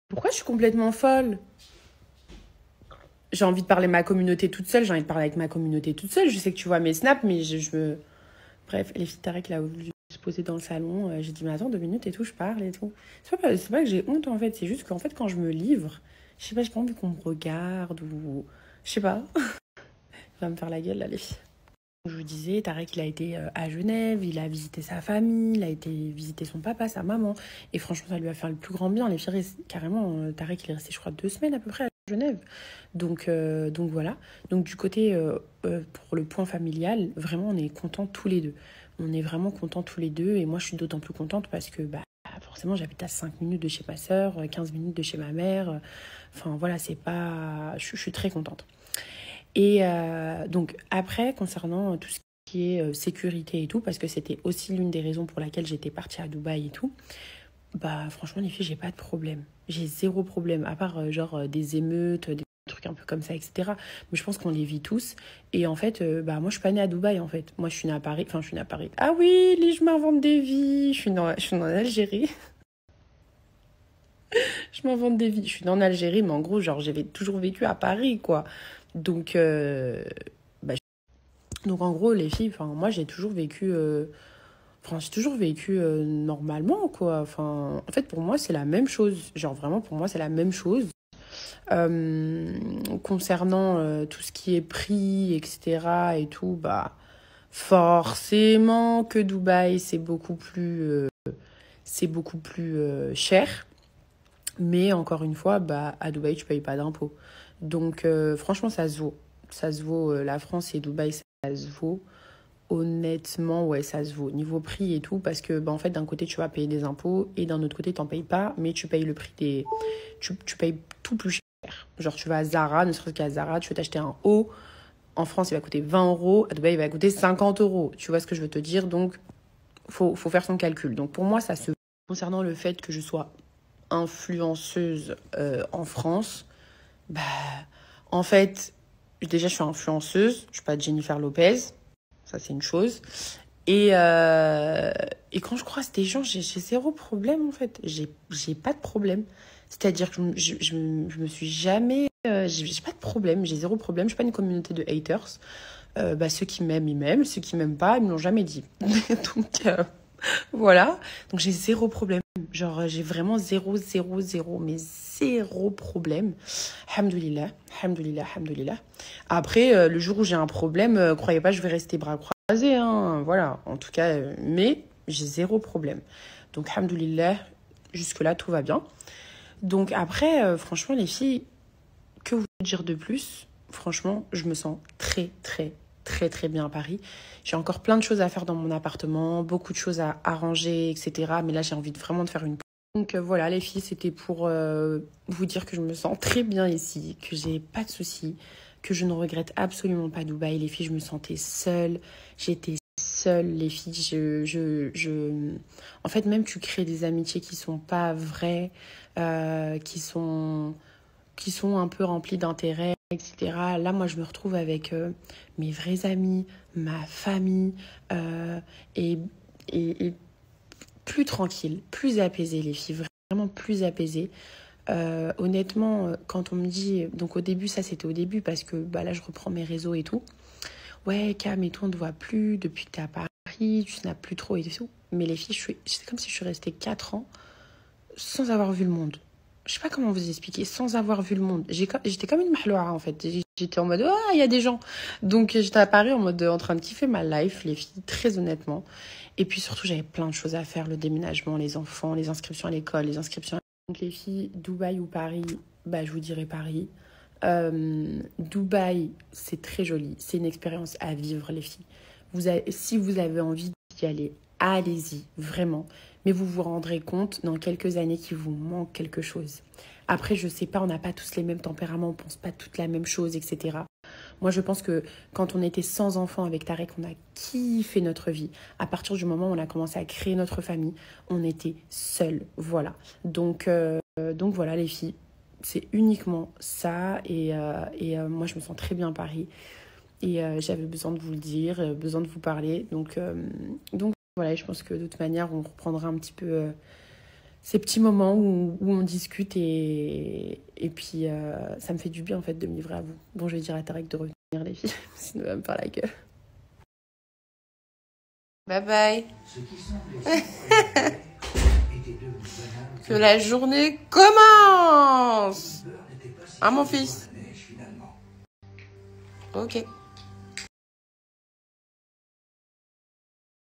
Pourquoi je suis complètement folle? J'ai envie de parler de ma communauté toute seule, j'ai envie de parler avec ma communauté toute seule. Je sais que tu vois mes snaps, mais je me... Bref, les filles de Tarek, là, a voulu se poser dans le salon. J'ai dit, mais attends, 2 minutes et tout, je parle et tout. C'est pas que j'ai honte, en fait. C'est juste qu'en fait, quand je me livre, je sais pas, j'ai pas envie qu'on me regarde ou... Je sais pas. Il va me faire la gueule, là, les filles. Je vous disais, Tarek, il a été à Genève, il a visité sa famille, il a été visiter son papa, sa maman. Et franchement, ça lui a fait le plus grand bien. Les filles, carrément, Tarek, il est resté, je crois, 2 semaines à peu près à Genève. Donc voilà. Donc du côté, pour le point familial, vraiment, on est contents tous les deux. On est vraiment contents tous les deux. Et moi, je suis d'autant plus contente parce que, bah, forcément, j'habite à 5 minutes de chez ma sœur, 15 minutes de chez ma mère. Enfin, voilà, c'est pas... Je suis très contente. Et donc après, concernant tout ce qui est sécurité et tout, parce que c'était aussi l'une des raisons pour laquelle j'étais partie à Dubaï et tout, bah franchement les filles, j'ai pas de problème. J'ai zéro problème, à part des émeutes, des trucs un peu comme ça, etc. Mais je pense qu'on les vit tous. Et en fait, bah moi je suis pas née à Dubaï en fait. Moi je suis née à Paris, enfin je suis née à Paris. Ah oui, je m'invente des vies. Je suis née en Algérie. Je m'invente des vies. Je suis née en Algérie, mais en gros, genre j'avais toujours vécu à Paris, quoi. Donc, bah, donc en gros, les filles, enfin, moi j'ai toujours vécu, normalement, quoi. Enfin, en fait, pour moi, c'est la même chose. Genre vraiment, pour moi, c'est la même chose. Concernant tout ce qui est prix, etc. et tout, bah, forcément que Dubaï, c'est beaucoup plus cher. Mais encore une fois, bah, à Dubaï, tu payes pas d'impôts. Donc, franchement, ça se vaut. Ça se vaut. La France et Dubaï, ça se vaut. Honnêtement, ouais, ça se vaut. Niveau prix et tout, parce que, bah, en fait, d'un côté, tu vas payer des impôts et d'un autre côté, tu n'en payes pas, mais tu payes le prix des. Tu payes tout plus cher. Genre, tu vas à Zara, ne serait-ce qu'à Zara, tu veux t'acheter un haut. En France, il va coûter 20 euros. À Dubaï, il va coûter 50 euros. Tu vois ce que je veux te dire? Donc, faut faire son calcul. Donc, pour moi, ça se. Concernant le fait que je sois influenceuse en France, bah, en fait, déjà, je suis influenceuse. Je suis pas Jennifer Lopez. Ça, c'est une chose. Et quand je croise des gens, j'ai zéro problème, en fait. J'ai pas de problème. C'est-à-dire que je me suis jamais... j'ai pas de problème, j'ai zéro problème. Je suis pas une communauté de haters. Bah, ceux qui m'aiment, ils m'aiment. Ceux qui m'aiment pas, ils me l'ont jamais dit. Donc, voilà. Donc, j'ai zéro problème. Genre, j'ai vraiment mais zéro problème. Alhamdoulilah, alhamdoulilah, alhamdoulilah. Après, le jour où j'ai un problème, croyez pas, je vais rester bras croisés, hein. Voilà, en tout cas, mais j'ai zéro problème. Donc, alhamdoulilah, jusque-là, tout va bien. Donc, après, franchement, les filles, que vous dire de plus? Franchement, je me sens très, très, très, très bien à Paris. J'ai encore plein de choses à faire dans mon appartement, beaucoup de choses à arranger, etc. Mais là, j'ai envie vraiment de faire une pause. Donc voilà, les filles, c'était pour vous dire que je me sens très bien ici, que j'ai pas de soucis, que je ne regrette absolument pas Dubaï. Les filles, je me sentais seule, j'étais seule, les filles. En fait, même tu crées des amitiés qui sont pas vraies, qui sont un peu remplies d'intérêt, etc. Là, moi, je me retrouve avec mes vrais amis, ma famille, et, et plus tranquille, plus apaisée, les filles, vraiment plus apaisées. Honnêtement, quand on me dit... Donc au début, ça c'était au début, parce que bah, là, je reprends mes réseaux et tout. Ouais, Cam et tout, on ne te voit plus depuis que t'es à Paris, tu snaps plus trop et tout. Mais les filles, c'est comme si je suis restée 4 ans sans avoir vu le monde. Je sais pas comment vous expliquer, sans avoir vu le monde. J'étais comme une mahloua, en fait. J'étais en mode, ah, il y a des gens. Donc, j'étais à Paris en mode, en train de kiffer ma life, les filles, très honnêtement. Et puis, surtout, j'avais plein de choses à faire. Le déménagement, les enfants, les inscriptions à l'école, les inscriptions... Donc, les filles, Dubaï ou Paris, bah, je vous dirais Paris. Dubaï, c'est très joli. C'est une expérience à vivre, les filles. Si vous avez envie d'y aller, allez-y, vraiment. Mais vous vous rendrez compte dans quelques années qu'il vous manque quelque chose. Après, je sais pas, on n'a pas tous les mêmes tempéraments, on pense pas toutes la même chose, etc. Moi, je pense que quand on était sans enfants avec Tarek, on a kiffé notre vie. À partir du moment où on a commencé à créer notre famille, on était seuls. Voilà. Donc voilà, les filles. C'est uniquement ça. Et moi, je me sens très bien à Paris. Et j'avais besoin de vous le dire, besoin de vous parler. Donc voilà, je pense que de toute manière, on reprendra un petit peu ces petits moments où on discute et puis ça me fait du bien en fait de me livrer à vous. Bon, je vais dire à Tarek de revenir les filles, sinon il va me faire la gueule. Bye bye. Que la journée commence. Hein mon fils? Ok.